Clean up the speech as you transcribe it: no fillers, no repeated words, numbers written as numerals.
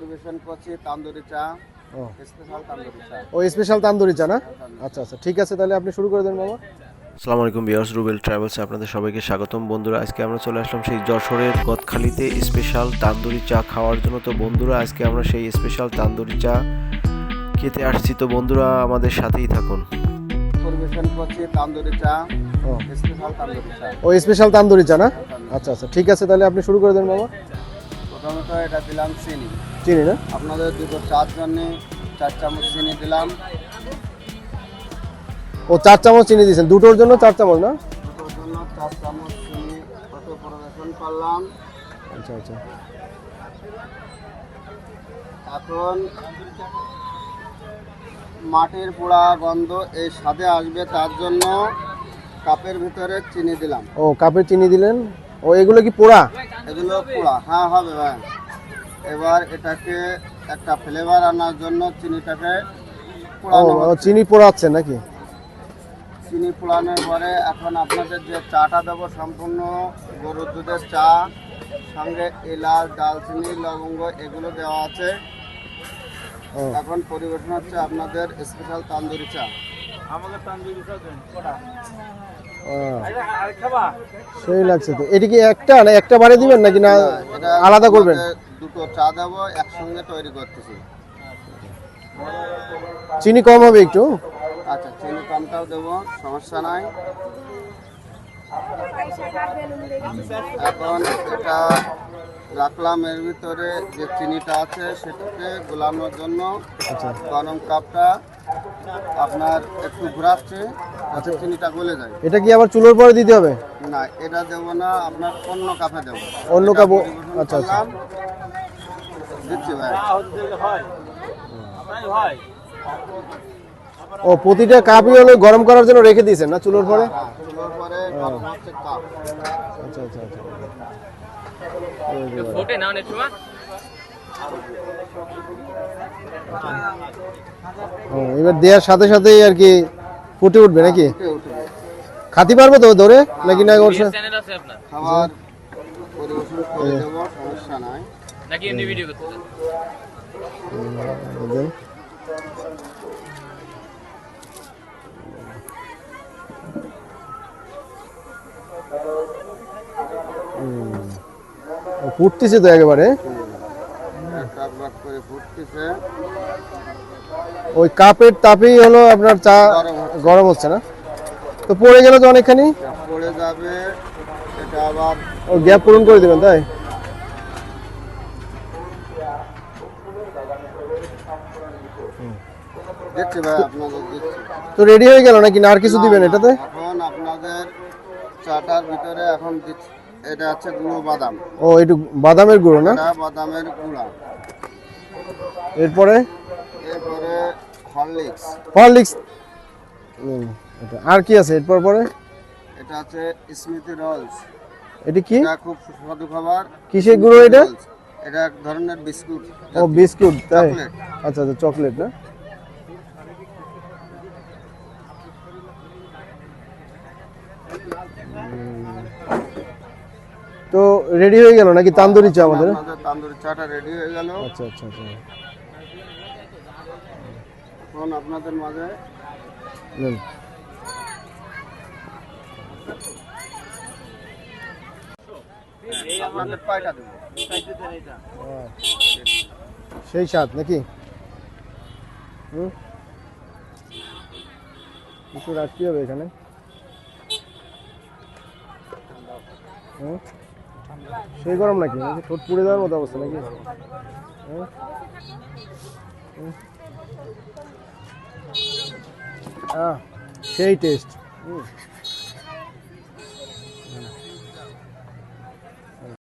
পরিবেশন করছি তান্দুরি চা। ও স্পেশাল তান্দুরি চা। ও স্পেশাল তান্দুরি চা না? আচ্ছা আচ্ছা, ঠিক আছে, তাহলে আপনি শুরু করে দেন মামা। আসসালামু আলাইকুম ভিউয়ার্স, রুবেল ট্রাভেলসে আপনাদের সবাইকে স্বাগতম। বন্ধুরা, আজকে আমরা চলে আসলাম সেই যশোরের গদখালিতে স্পেশাল তান্দুরি চা খাওয়ার জন্য। তো বন্ধুরা, আজকে আমরা সেই স্পেশাল তান্দুরি চা খেতে আসছি। তো বন্ধুরা, আমাদের সাথেই থাকুন। পরিবেশন করছি তান্দুরি চা। ও স্পেশাল তান্দুরি চা। ও স্পেশাল তান্দুরি চা না? আচ্ছা আচ্ছা, ঠিক আছে, তাহলে আপনি শুরু করে দেন মামা। প্রথমত এটা দিলাম চিনি। চিনি না? আপনাদের দুটো চার জন্য 4 চামচ চিনি দিলাম। ও 4 চামচ চিনি দিয়েছেন, দুটোর জন্য 4 চামচ না? দুটোর জন্য 4 চামচ চিনি কত পরিবেশন করলাম। আচ্ছা আচ্ছা, এখন মাটির পোড়া গন্ধ এই স্বাদে আসবে, তার জন্য কাপের ভিতরে চিনি দিলাম। ও কাপে চিনি দিলেন। ও এগুলো কি পোড়া? এগুলো পোড়া, হ্যাঁ হবে ভাই। এবার এটাকে একটা ফ্লেভার আনার জন্য চিনিটাকে পোড়ানো ও হচ্ছে। চিনি পোড়াচ্ছেন নাকি? চিনি পোড়ানোর পরে এখন আপনাদের যে চাটা দেবো সম্পূর্ণ গরুর দুধের চা, সঙ্গে এলাচ, দালচিনি, লবঙ্গ এগুলো দেওয়া আছে। ও এখন পরিবেশন হচ্ছে আপনাদের স্পেশাল তান্দুরি চা। সেই লাগছে তো। এটা কি একটা না একটা বারে দিবেন নাকি না এটা আলাদা করবেন? আপনাদের দুটো চা দেবো, একসঙ্গে তৈরি করতেছি। চিনি কম হবে একটু? আচ্ছা, চিনি কমটাও দেবো, সমস্যা নাই। এখন এটা রাখলাম, এর ভিতরে যে চিনিটা আছে সেটাকে গোলানোর জন্য আচ্ছা গরম কাপটা আপনার একটু ঘোরাচ্ছে, যাতে চিনিটা গলে যায়। এটা কি আবার চুলোর পরে দিতে হবে? না, এটা দেবো না, আপনার অন্য কাপে দেবো। অন্য এটা কাপ? পরিবেশন আচ্ছা আচ্ছা, করলাম। দিচ্ছি ভাই। ও প্রতিটা কাপই হলো গরম করার জন্য রেখে দিয়েছেন না চুলোর পরে? হ্যাঁ, চুলোর পরে গরম হচ্ছে কাপ। আচ্ছা আচ্ছা আচ্ছা, ও এবার দেওয়ার সাথে সাথেই আর কি ফুটে উঠবে নাকি? ফুটে উঠবে। খাতি পারবো তো ধরে নাকি? না ওর সাথে খাবার পরিবেশন করে দেবো, সমস্যা নাই। দেন। ও ফুটতেছে তো একেবারে। এক ভাগ করে ফুটতেছে। ওই কাপের তাপেই হলো আপনার চা গরম হচ্ছে না? তো পড়ে গেল তো অনেকখানি। এটা পড়ে যাবে, এটা আবার ও গ্যাপ পূরণ করে দেবেন তাই? দিচ্ছি ভাই, আপনাদের দিচ্ছি। তো রেডি হয়ে গেল নাকি না আর কিছু দিবেন এটাতে? এখন আপনাদের চাটার ভিতরে এখন দিচ্ছি, এটা হচ্ছে গুঁড়ো বাদাম। ও একটু বাদামের গুঁড়ো না? এটা বাদামের গুঁড়া। এরপরে এরপরে হরলিক্স। হরলিক্স। আর কি আছে এরপর পরে? এটা হচ্ছে স্মৃতি রোলস। এটা কি? এটা খুব সুস্বাদু খাবার। কিসের গুঁড়ো এটা? রোলস। এটা এক ধরনের বিস্কুট। ও বিস্কুট তাই? চকলেট। আচ্ছা আচ্ছা, চকলেট না? তো রেডি হয়ে গেল নাকি তান্দুরি চা আমাদের? আপনাদের তান্দুরি চাটা রেডি হয়ে গেল। আচ্ছা আচ্ছা আচ্ছা, এখন আপনাদের মাঝে নেন। আপনাদের কয়টা দেবো? সেই স্বাদ নাকি? হুম, কিছু রাখতে হবে এখানে। হুম, সেই গরম নাকি? ঠোঁট পুড়ে যাওয়ার মতো অবস্থা নাকি? সেই টেস্ট।